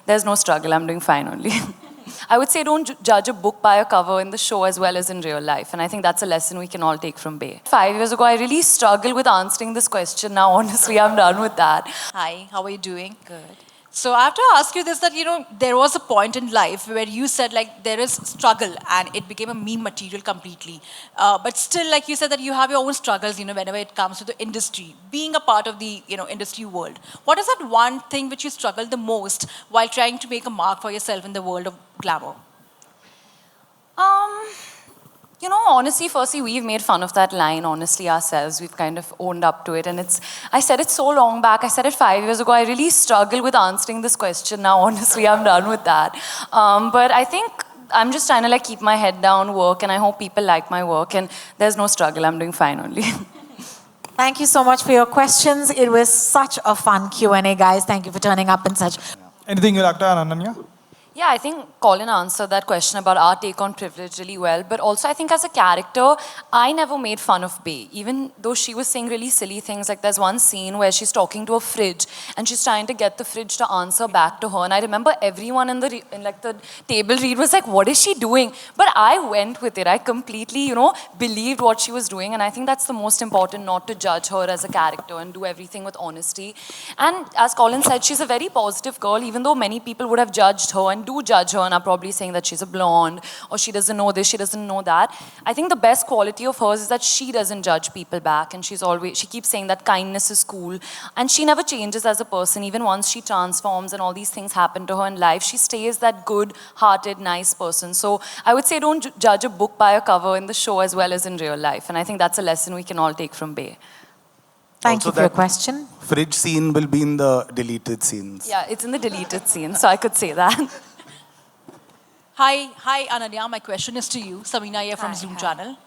there's no struggle. I'm doing fine only. I would say don't judge a book by a cover in the show as well as in real life. And I think that's a lesson we can all take from Bay. 5 years ago, I really struggled with answering this question. Now, honestly, I'm done with that. Hi, how are you doing? Good. So I have to ask you this, that, there was a point in life where you said, like, there is struggle and it became a meme material completely. But still, like you said, that you have your own struggles, whenever it comes to the industry, being a part of the, industry world. What is that one thing which you struggle the most while trying to make a mark for yourself in the world of glamour? Honestly, firstly, we've made fun of that line, honestly, ourselves. We've kind of owned up to it. And I said it so long back. I said it 5 years ago. I really struggle with answering this question. Now, honestly, I'm done with that. But I think I'm just trying to keep my head down, work, and I hope people like my work. And there's no struggle. I'm doing fine only. Thank you so much for your questions. It was such a fun Q&A, guys. Thank you for turning up in such... Anything you'd like to add, Ananya? Yeah, I think Colin answered that question about our take on privilege really well. But also, I think as a character, I never made fun of Bay. Even though she was saying really silly things, like there's one scene where she's talking to a fridge and she's trying to get the fridge to answer back to her. And I remember everyone in the table read was like, what is she doing? But I went with it. I completely, believed what she was doing. And I think that's the most important, not to judge her as a character and do everything with honesty. And as Colin said, she's a very positive girl, even though many people would have judged her and do judge her and are probably saying that she's a blonde or she doesn't know this, she doesn't know that. I think the best quality of hers is that she doesn't judge people back, and she keeps saying that kindness is cool, and she never changes as a person. Even once she transforms and all these things happen to her in life, she stays that good-hearted, nice person. So I would say don't judge a book by a cover in the show as well as in real life, and I think that's a lesson we can all take from Bay. Thank you for your question. Fridge scene will be in the deleted scenes. Yeah, it's in the deleted scene, so I could say that. Hi, Ananya. My question is to you, Samina here from Zoom Channel.